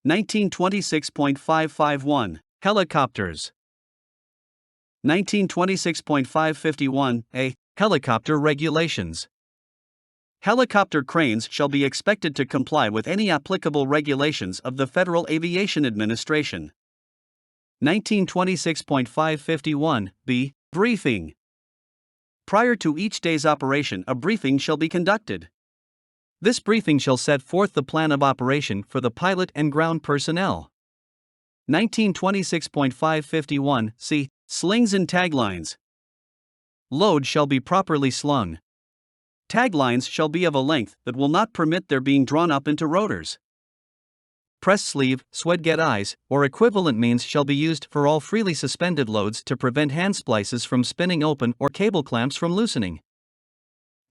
1926.551 Helicopters. 1926.551a Helicopter Regulations. Helicopter cranes shall be expected to comply with any applicable regulations of the Federal Aviation Administration. 1926.551b Briefing. Prior to each day's operation, a briefing shall be conducted. This briefing shall set forth the plan of operation for the pilot and ground personnel. 1926.551c Slings and taglines. Load shall be properly slung. Taglines shall be of a length that will not permit their being drawn up into rotors. Press sleeve, swedget eyes, or equivalent means shall be used for all freely suspended loads to prevent hand splices from spinning open or cable clamps from loosening.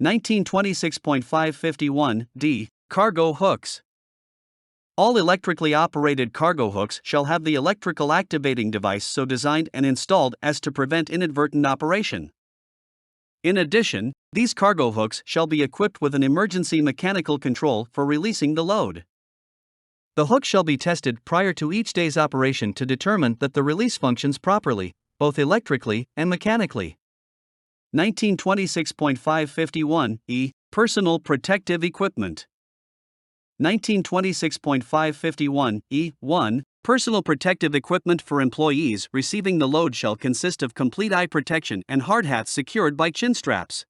1926.551d Cargo hooks. All electrically operated cargo hooks shall have the electrical activating device so designed and installed as to prevent inadvertent operation. In addition, these cargo hooks shall be equipped with an emergency mechanical control for releasing the load. The hook shall be tested prior to each day's operation to determine that the release functions properly, both electrically and mechanically. 1926.551e Personal protective equipment. 1926.551e1 Personal protective equipment for employees receiving the load shall consist of complete eye protection and hard hats secured by chin straps.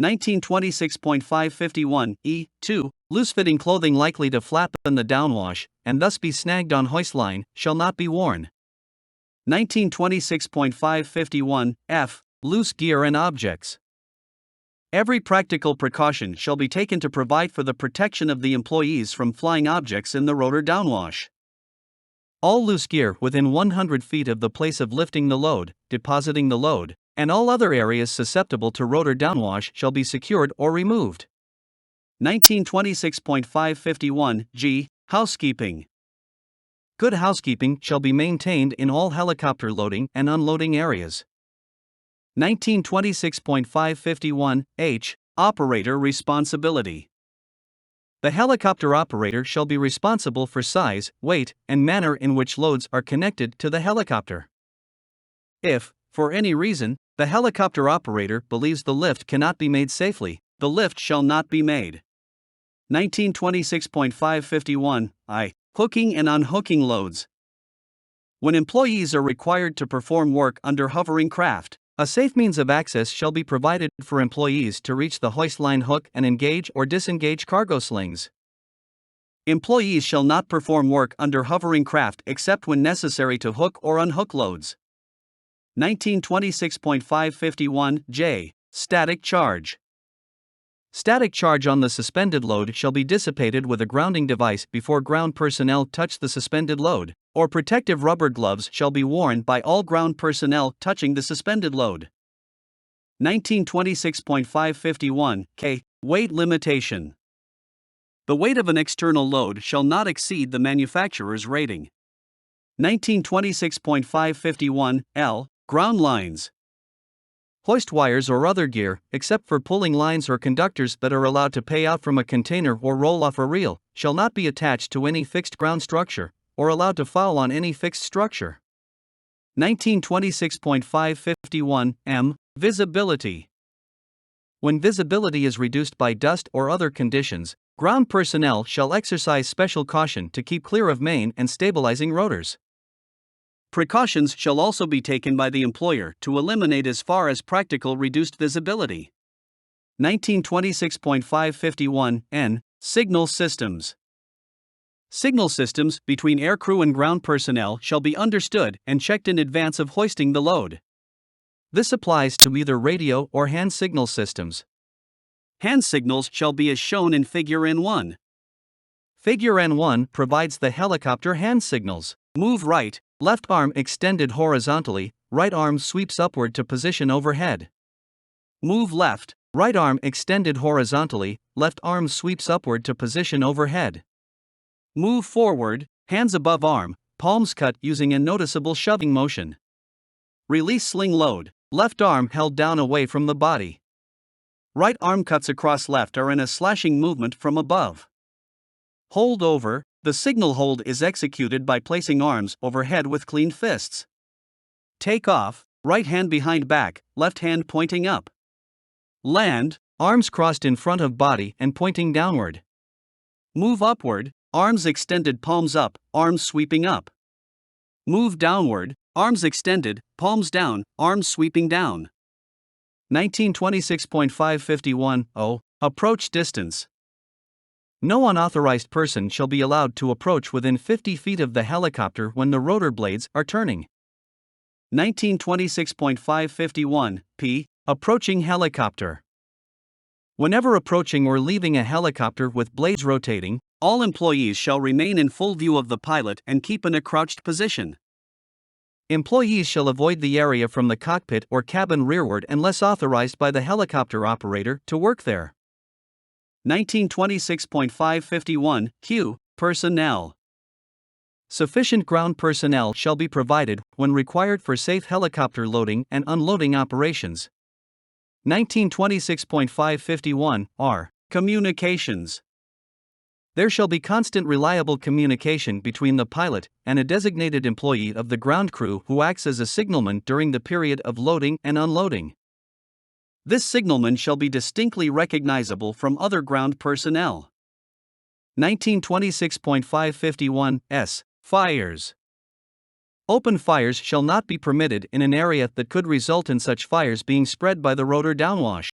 1926.551e2 Loose-fitting clothing likely to flap in the downwash, and thus be snagged on hoist line, shall not be worn. 1926.551f Loose gear and objects. Every practical precaution shall be taken to provide for the protection of the employees from flying objects in the rotor downwash. All loose gear within 100 feet of the place of lifting the load, depositing the load, and all other areas susceptible to rotor downwash shall be secured or removed. 1926.551g Housekeeping. Good housekeeping shall be maintained in all helicopter loading and unloading areas. 1926.551h Operator responsibility. The helicopter operator shall be responsible for size, weight, and manner in which loads are connected to the helicopter. If, for any reason, the helicopter operator believes the lift cannot be made safely, the lift shall not be made. 1926.551i Hooking and unhooking loads. When employees are required to perform work under hovering craft, a safe means of access shall be provided for employees to reach the hoist line hook and engage or disengage cargo slings. Employees shall not perform work under hovering craft except when necessary to hook or unhook loads. 1926.551j Static charge. Static charge on the suspended load shall be dissipated with a grounding device before ground personnel touch the suspended load, or protective rubber gloves shall be worn by all ground personnel touching the suspended load. 1926.551k Weight limitation. The weight of an external load shall not exceed the manufacturer's rating. 1926.551l Ground lines. Hoist wires or other gear, except for pulling lines or conductors that are allowed to pay out from a container or roll off a reel, shall not be attached to any fixed ground structure, or allowed to foul on any fixed structure. 1926.551m Visibility. When visibility is reduced by dust or other conditions, ground personnel shall exercise special caution to keep clear of main and stabilizing rotors. Precautions shall also be taken by the employer to eliminate as far as practical reduced visibility. 1926.551n Signal systems. Signal systems between aircrew and ground personnel shall be understood and checked in advance of hoisting the load. This applies to either radio or hand signal systems. Hand signals shall be as shown in Figure N1. Figure N1 provides the helicopter hand signals. Move right, left arm extended horizontally, right arm sweeps upward to position overhead. Move left, right arm extended horizontally, left arm sweeps upward to position overhead. Move forward, hands above arm, palms cut using a noticeable shoving motion. Release sling load, left arm held down away from the body. Right arm cuts across left are in a slashing movement from above. Hold over, The signal hold is executed by placing arms overhead with clean fists. Take off, right hand behind back, left hand pointing up. Land, arms crossed in front of body and pointing downward. Move upward, arms extended, palms up, arms sweeping up. Move downward, arms extended, palms down, arms sweeping down. 1926.551. Approach distance. No unauthorized person shall be allowed to approach within 50 feet of the helicopter when the rotor blades are turning. 1926.551. Approaching helicopter. Whenever approaching or leaving a helicopter with blades rotating, all employees shall remain in full view of the pilot and keep in a crouched position. Employees shall avoid the area from the cockpit or cabin rearward unless authorized by the helicopter operator to work there. 1926.551. Q. Personnel. Sufficient ground personnel shall be provided when required for safe helicopter loading and unloading operations. 1926.551. R. Communications. There shall be constant reliable communication between the pilot and a designated employee of the ground crew who acts as a signalman during the period of loading and unloading. This signalman shall be distinctly recognizable from other ground personnel. 1926.551. S. Fires. Open fires shall not be permitted in an area that could result in such fires being spread by the rotor downwash.